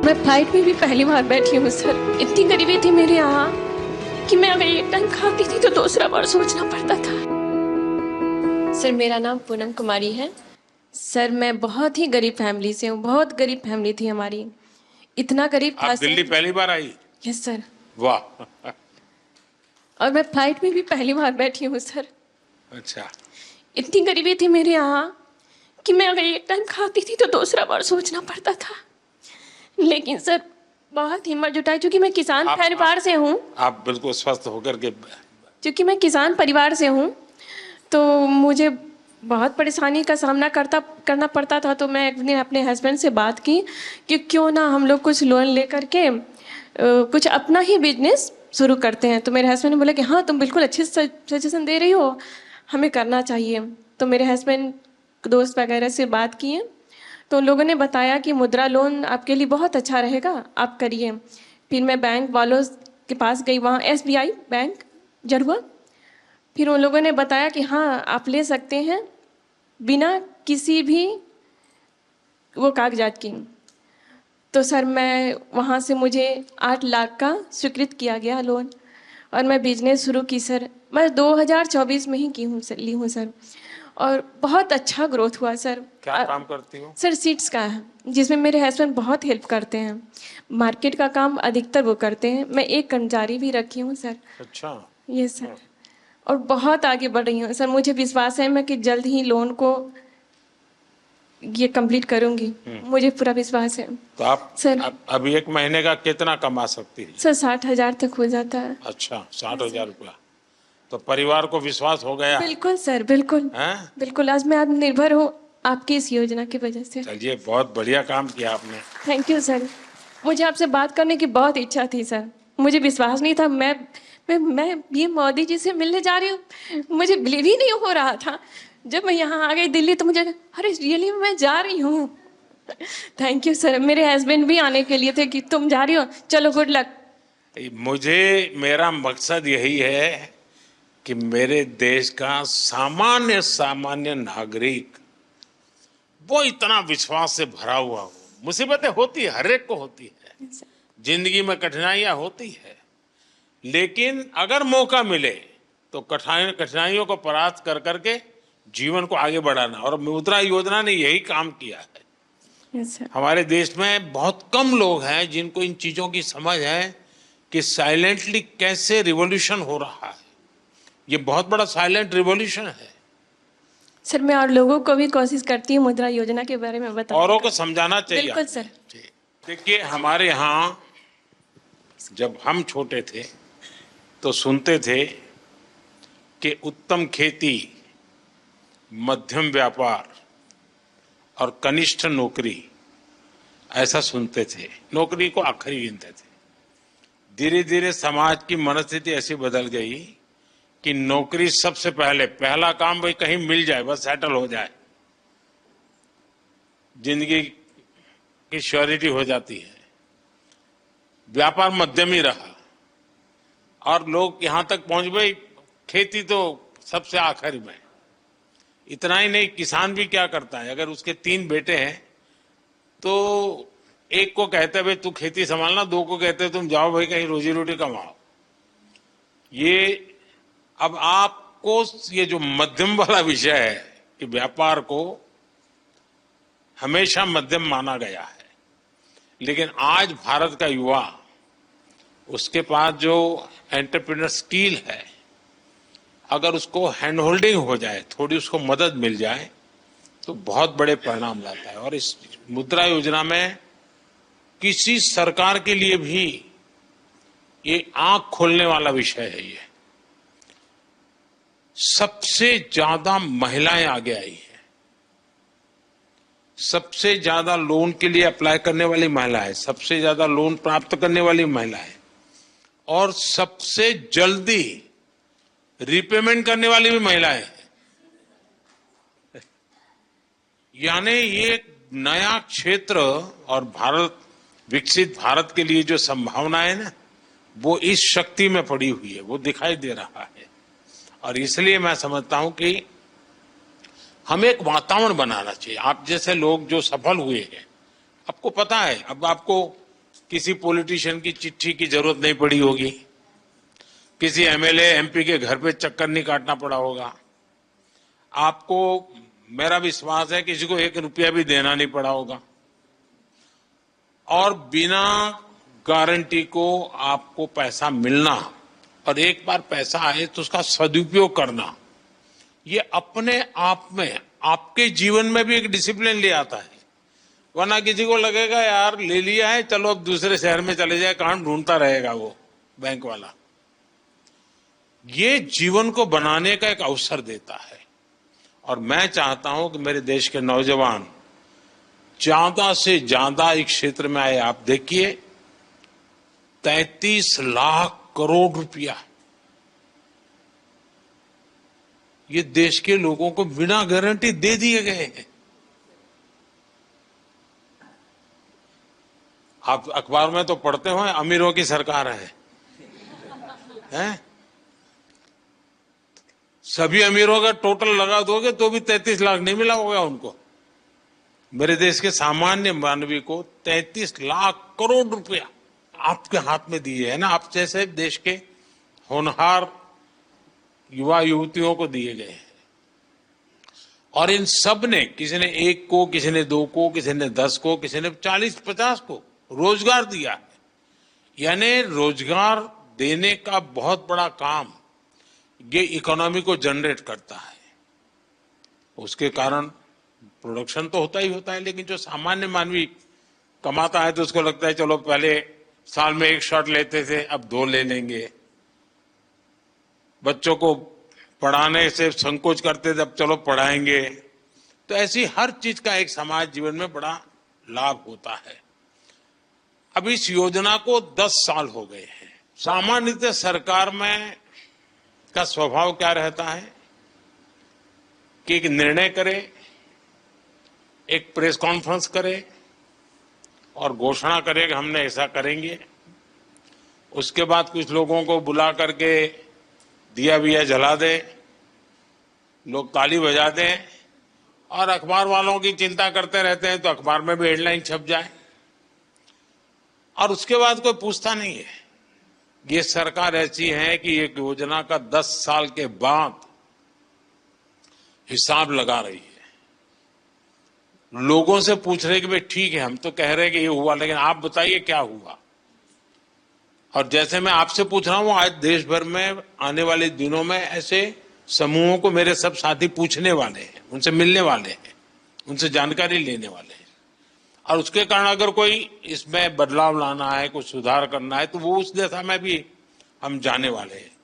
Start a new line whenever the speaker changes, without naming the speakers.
मैं फ्लाइट में भी पहली बार बैठी हूँ सर। इतनी गरीबी थी मेरे यहाँ कि मैं अगर एक टाइम खाती थी तो दूसरा बार सोचना पड़ता था। सर मेरा नाम पूनम कुमारी है। सर मैं बहुत ही गरीब फैमिली से हूँ, बहुत गरीब फैमिली थी हमारी। इतना गरीब था
आप दिल्ली पहली बार आई?
Yes sir.
वाह।
और मैं फ्लाइट में भी पहली बार बैठी हूँ सर।
अच्छा।
इतनी गरीबी थी मेरे यहाँ कि मैं अगर एक टाइम खाती थी तो दूसरा बार सोचना पड़ता था। लेकिन सर बहुत हिम्मत जुटाई, क्योंकि मैं किसान परिवार से हूँ।
आप बिल्कुल स्वस्थ होकर के।
क्योंकि मैं किसान परिवार से हूँ तो मुझे बहुत परेशानी का सामना करना पड़ता था। तो मैं अपने हस्बैंड से बात की कि क्यों ना हम लोग कुछ लोन लेकर के कुछ अपना ही बिजनेस शुरू करते हैं। तो मेरे हस्बैंड ने बोला कि हाँ तुम बिल्कुल अच्छे सजेशन दे रही हो, हमें करना चाहिए। तो मेरे हस्बैंड दोस्त वगैरह से बात किए तो उन लोगों ने बताया कि मुद्रा लोन आपके लिए बहुत अच्छा रहेगा, आप करिए। फिर मैं बैंक वालों के पास गई, वहाँ SBI बैंक जरुआ। फिर उन लोगों ने बताया कि हाँ आप ले सकते हैं बिना किसी भी वो कागजात की। तो सर मैं वहाँ से मुझे 8 लाख का स्वीकृत किया गया लोन और मैं बिजनेस शुरू की सर। मैं 2024 में ही की हूँ सर, ली हूँ सर। और बहुत अच्छा ग्रोथ हुआ सर।
क्या काम करती हो?
सर सीड्स का है, जिसमें मेरे हस्बैंड बहुत हेल्प करते हैं। मार्केट का काम अधिकतर वो करते हैं। मैं एक कर्मचारी भी रखी हूँ सर।
अच्छा।
ये सर। और बहुत आगे बढ़ रही हूँ सर। मुझे विश्वास है मैं कि जल्द ही लोन को ये कंप्लीट करूंगी, मुझे पूरा विश्वास है।
तो आप
सर
अभी एक महीने का कितना कमा सकती है?
सर 60,000 तक हो जाता है।
अच्छा, 60,000 रुपया। तो परिवार को विश्वास हो गया?
बिल्कुल सर, बिल्कुल।
हैं?
बिल्कुल, आज मैं आत्मनिर्भर हूँ आपकी इस योजना की वजह से।
चलिए, बहुत बढ़िया काम किया आपने।
Thank you sir. मुझे आपसे बात करने की बहुत इच्छा थी सर। मुझे विश्वास नहीं था मैं ये मोदी जी से मिलने जा रही हूँ। मुझे बिलीव ही नहीं हो रहा था। जब मैं यहाँ आ गई दिल्ली तो मुझे अरे रियली मैं जा रही हूँ। Thank you sir. मेरे हस्बैंड भी आने के लिए थे कि तुम जा रही हो, चलो गुड लक।
मेरा मकसद यही है कि मेरे देश का सामान्य सामान्य नागरिक वो इतना विश्वास से भरा हुआ हो। मुसीबतें होती है, हर एक को होती है, जिंदगी में कठिनाइयां होती है, लेकिन अगर मौका मिले तो कठिनाइयों को परास्त कर करके जीवन को आगे बढ़ाना। और मुद्रा योजना ने यही काम किया है। हमारे देश में बहुत कम लोग हैं जिनको इन चीजों की समझ है कि साइलेंटली कैसे रिवॉल्यूशन हो रहा है। ये बहुत बड़ा साइलेंट रिवॉल्यूशन है।
सर मैं और लोगों को भी कोशिश करती हूँ मुद्रा योजना के बारे में बताने
औरों को समझाना चाहिए।
बिल्कुल सर।
देखिए, हमारे यहाँ जब हम छोटे थे तो सुनते थे कि उत्तम खेती, मध्यम व्यापार और कनिष्ठ नौकरी, ऐसा सुनते थे। नौकरी को आखिरी गिनते थे। धीरे धीरे समाज की मनस्थिति ऐसी बदल गई कि नौकरी सबसे पहला काम भाई कहीं मिल जाए, बस सेटल हो जाए, जिंदगी की श्योरिटी हो जाती है। व्यापार मध्यम ही रहा और लोग यहां तक पहुंच गए, खेती तो सबसे आखिरी में। इतना ही नहीं, किसान भी क्या करता है, अगर उसके 3 बेटे हैं तो एक को कहते भाई तू खेती संभालना, 2 को कहते तुम जाओ भाई कहीं रोजी रोटी कमाओ। ये अब आपको ये जो मध्यम वाला विषय है कि व्यापार को हमेशा मध्यम माना गया है, लेकिन आज भारत का युवा, उसके पास जो एंटरप्रेन्योर स्किल है, अगर उसको हैंड होल्डिंग हो जाए, थोड़ी उसको मदद मिल जाए तो बहुत बड़े परिणाम लाता है। और इस मुद्रा योजना में किसी सरकार के लिए भी ये आंख खोलने वाला विषय है। ये सबसे ज्यादा महिलाएं आगे आई हैं, सबसे ज्यादा लोन के लिए अप्लाई करने वाली महिलाएं, सबसे ज्यादा लोन प्राप्त करने वाली महिलाएं और सबसे जल्दी रिपेमेंट करने वाली भी महिलाएं हैं। यानी ये एक नया क्षेत्र और विकसित भारत के लिए जो संभावना है ना, वो इस शक्ति में पड़ी हुई है, वो दिखाई दे रहा है। और इसलिए मैं समझता हूं कि हमें एक वातावरण बनाना चाहिए। आप जैसे लोग जो सफल हुए हैं, आपको पता है, अब आपको किसी पॉलिटिशियन की चिट्ठी की जरूरत नहीं पड़ी होगी, किसी एमएलए एमपी के घर पे चक्कर नहीं काटना पड़ा होगा। आपको, मेरा विश्वास है, किसी को 1 रुपया भी देना नहीं पड़ा होगा और बिना गारंटी को आपको पैसा मिलना, और एक बार पैसा आए तो उसका सदुपयोग करना, ये अपने आप में आपके जीवन में भी एक डिसिप्लिन ले आता है। वरना किसी को लगेगा यार ले लिया है, चलो अब दूसरे शहर में चले जाए, कहां ढूंढता रहेगा वो बैंक वाला। ये जीवन को बनाने का एक अवसर देता है और मैं चाहता हूं कि मेरे देश के नौजवान ज्यादा से ज्यादा इस क्षेत्र में आए। आप देखिए 33 लाख करोड़ रुपया ये देश के लोगों को बिना गारंटी दे दिए गए हैं। आप अखबार में तो पढ़ते हो अमीरों की सरकार है, हैं? सभी अमीरों का टोटल लगा दोगे तो भी 33 लाख नहीं मिला होगा उनको। मेरे देश के सामान्य मानवी को 33 लाख करोड़ रुपया आपके हाथ में दिए है ना, आप जैसे देश के होनहार युवा युवतियों को दिए गए हैं। और इन सब ने, किसी ने 1 को, किसी ने 2 को, किसी ने 10 को, किसी ने 40-50 को रोजगार दिया है। यानी रोजगार देने का बहुत बड़ा काम ये इकोनॉमी को जनरेट करता है। उसके कारण प्रोडक्शन तो होता ही होता है, लेकिन जो सामान्य मानवी कमाता है तो उसको लगता है चलो पहले साल में 1 शर्ट लेते थे अब 2 ले लेंगे, बच्चों को पढ़ाने से संकोच करते थे अब चलो पढ़ाएंगे। तो ऐसी हर चीज का एक समाज जीवन में बड़ा लाभ होता है। अब इस योजना को 10 साल हो गए हैं। सामान्यतः सरकार में का स्वभाव क्या रहता है कि एक निर्णय करे, एक प्रेस कॉन्फ्रेंस करे और घोषणा करे कि हमने ऐसा करेंगे। उसके बाद कुछ लोगों को बुला करके दिया विया जला दे, लोग ताली बजा दें और अखबार वालों की चिंता करते रहते हैं तो अखबार में भी हेडलाइन छप जाए और उसके बाद कोई पूछता नहीं है। ये सरकार ऐसी है कि एक योजना का 10 साल के बाद हिसाब लगा रही है। लोगों से पूछ रहे कि भाई ठीक है हम तो कह रहे हैं कि ये हुआ, लेकिन आप बताइए क्या हुआ। और जैसे मैं आपसे पूछ रहा हूं, आज देश भर में आने वाले दिनों में ऐसे समूहों को मेरे सब साथी पूछने वाले हैं, उनसे मिलने वाले हैं, उनसे जानकारी लेने वाले हैं। और उसके कारण अगर कोई इसमें बदलाव लाना है, कुछ सुधार करना है तो वो उस दिशा में भी हम जाने वाले हैं।